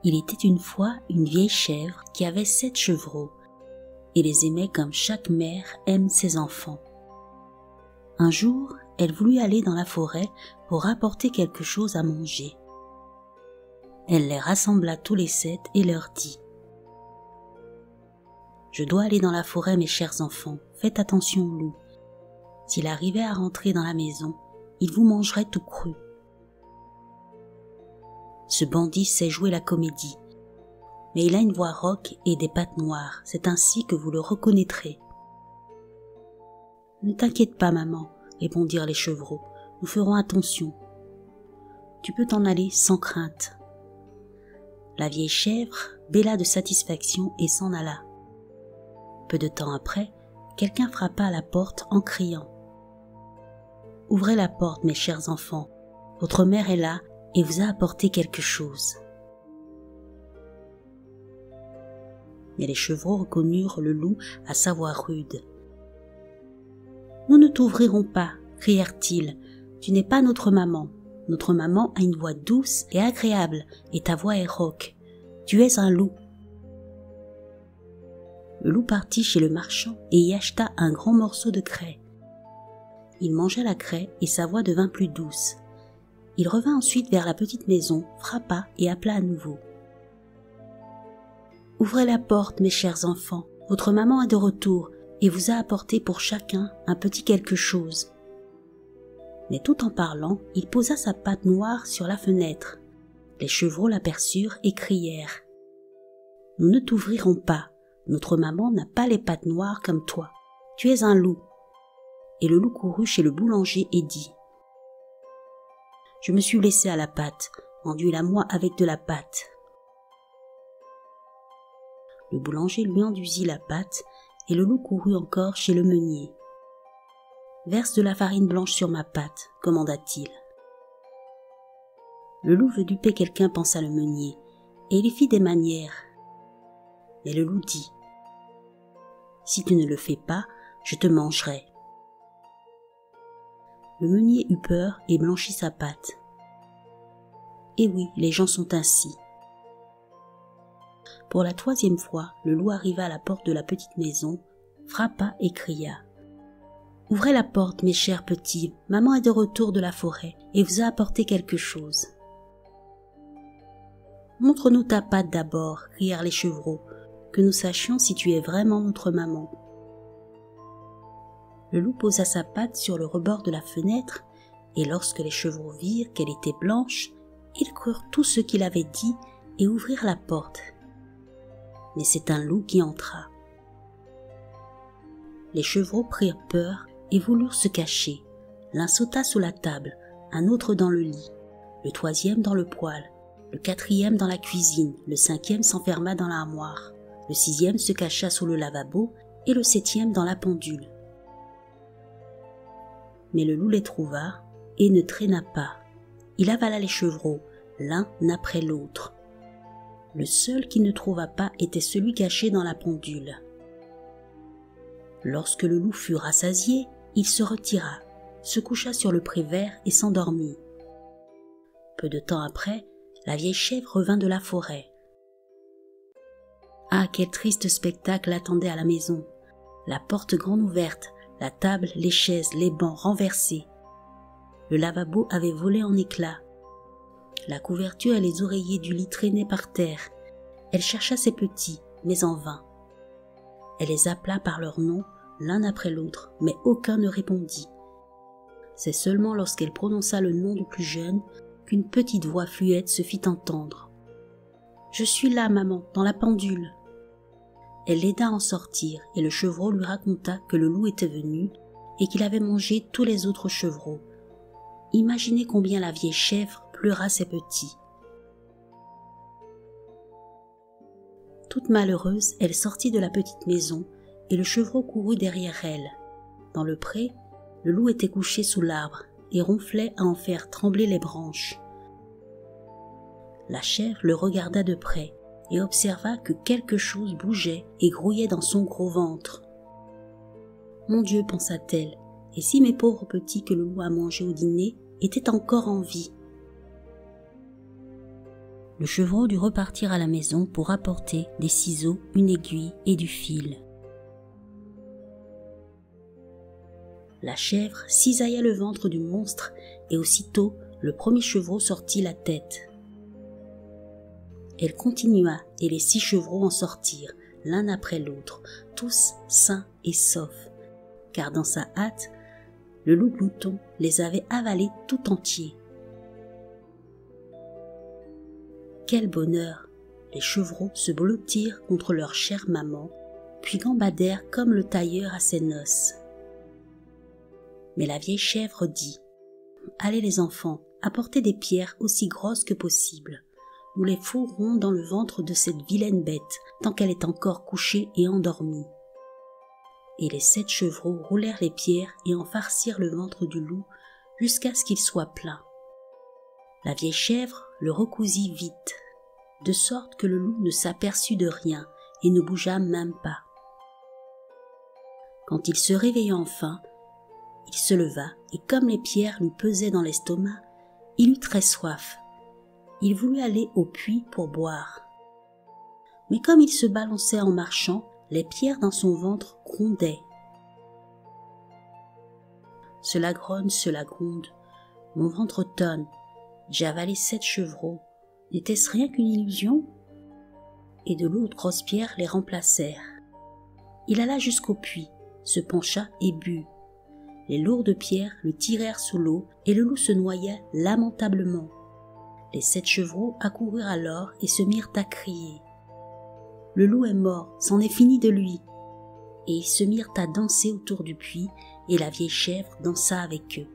Il était une fois une vieille chèvre qui avait 7 chevreaux et les aimait comme chaque mère aime ses enfants. Un jour, elle voulut aller dans la forêt pour apporter quelque chose à manger. Elle les rassembla tous les 7 et leur dit : « Je dois aller dans la forêt, mes chers enfants, faites attention au loup. S'il arrivait à rentrer dans la maison, il vous mangerait tout cru. » Ce bandit sait jouer la comédie, mais il a une voix rauque et des pattes noires, c'est ainsi que vous le reconnaîtrez. « Ne t'inquiète pas, maman, » répondirent les chevreaux, « nous ferons attention. Tu peux t'en aller sans crainte. » La vieille chèvre bêla de satisfaction et s'en alla. Peu de temps après, quelqu'un frappa à la porte en criant : « Ouvrez la porte, mes chers enfants, votre mère est là et vous a apporté quelque chose. » Mais les chevreaux reconnurent le loup à sa voix rude. « Nous ne t'ouvrirons pas, » crièrent-ils, « tu n'es pas notre maman. Notre maman a une voix douce et agréable et ta voix est rauque. Tu es un loup. » Le loup partit chez le marchand et y acheta un grand morceau de craie. Il mangea la craie et sa voix devint plus douce. Il revint ensuite vers la petite maison, frappa et appela à nouveau. « Ouvrez la porte, mes chers enfants, votre maman est de retour et vous a apporté pour chacun un petit quelque chose. » Mais tout en parlant, il posa sa patte noire sur la fenêtre. Les chevreaux l'aperçurent et crièrent : « Nous ne t'ouvrirons pas, notre maman n'a pas les pattes noires comme toi, tu es un loup. » Et le loup courut chez le boulanger et dit : « Je me suis laissé à la pâte, enduis-la-moi avec de la pâte. » Le boulanger lui enduisit la pâte et le loup courut encore chez le meunier. « Verse de la farine blanche sur ma pâte, commanda-t-il. » Le loup veut duper quelqu'un, pensa le meunier, et il fit des manières. Mais le loup dit : « Si tu ne le fais pas, je te mangerai. » Le meunier eut peur et blanchit sa pâte. Et oui, les gens sont ainsi. Pour la 3e fois, le loup arriva à la porte de la petite maison, frappa et cria : « Ouvrez la porte, mes chers petits, maman est de retour de la forêt et vous a apporté quelque chose. »« Montre-nous ta patte d'abord, » crièrent les chevreaux, « que nous sachions si tu es vraiment notre maman. » Le loup posa sa patte sur le rebord de la fenêtre, et lorsque les chevreaux virent qu'elle était blanche, ils crurent tout ce qu'il avait dit et ouvrirent la porte. Mais c'est un loup qui entra. Les chevreaux prirent peur et voulurent se cacher. L'un sauta sous la table, un autre dans le lit, le 3e dans le poêle, le 4e dans la cuisine, le 5e s'enferma dans l'armoire, le 6e se cacha sous le lavabo et le 7e dans la pendule. Mais le loup les trouva et ne traîna pas. Il avala les chevreaux, l'un après l'autre. Le seul qui ne trouva pas était celui caché dans la pendule. Lorsque le loup fut rassasié, il se retira, se coucha sur le pré vert et s'endormit. Peu de temps après, la vieille chèvre revint de la forêt. Ah, quel triste spectacle attendait à la maison! La porte grande ouverte, la table, les chaises, les bancs renversés. Le lavabo avait volé en éclats. La couverture et les oreillers du lit traînaient par terre. Elle chercha ses petits, mais en vain. Elle les appela par leur nom, l'un après l'autre, mais aucun ne répondit. C'est seulement lorsqu'elle prononça le nom du plus jeune qu'une petite voix fluette se fit entendre. « Je suis là, maman, dans la pendule. » Elle l'aida à en sortir et le chevreau lui raconta que le loup était venu et qu'il avait mangé tous les autres chevreaux. Imaginez combien la vieille chèvre pleura ses petits. Toute malheureuse, elle sortit de la petite maison et le chevreau courut derrière elle. Dans le pré, le loup était couché sous l'arbre et ronflait à en faire trembler les branches. La chèvre le regarda de près et observa que quelque chose bougeait et grouillait dans son gros ventre. « Mon Dieu, pensa-t-elle, et si mes pauvres petits que le loup a mangés au dîner étaient encore en vie ?» Le chevreau dut repartir à la maison pour apporter des ciseaux, une aiguille et du fil. La chèvre cisailla le ventre du monstre et aussitôt le premier chevreau sortit la tête. Elle continua et les 6 chevreaux en sortirent, l'un après l'autre, tous sains et saufs, car dans sa hâte, le loup glouton les avait avalés tout entiers. Quel bonheur! Les chevreaux se blottirent contre leur chère maman, puis gambadèrent comme le tailleur à ses noces. Mais la vieille chèvre dit « Allez les enfants, apportez des pierres aussi grosses que possible. Nous les fourrons dans le ventre de cette vilaine bête, tant qu'elle est encore couchée et endormie. » Et les 7 chevreaux roulèrent les pierres et en farcirent le ventre du loup jusqu'à ce qu'il soit plein. La vieille chèvre le recousit vite, de sorte que le loup ne s'aperçut de rien et ne bougea même pas. Quand il se réveilla enfin, il se leva et comme les pierres lui pesaient dans l'estomac, il eut très soif. Il voulut aller au puits pour boire. Mais comme il se balançait en marchant, les pierres dans son ventre grondaient. Cela gronde, mon ventre tonne, j'ai avalé 7 chevreaux, n'était-ce rien qu'une illusion? Et de lourdes grosses pierres les remplacèrent. Il alla jusqu'au puits, se pencha et but. Les lourdes pierres le tirèrent sous l'eau et le loup se noya lamentablement. Les 7 chevreaux accoururent alors et se mirent à crier. Le loup est mort, c'en est fini de lui. Et ils se mirent à danser autour du puits et la vieille chèvre dansa avec eux.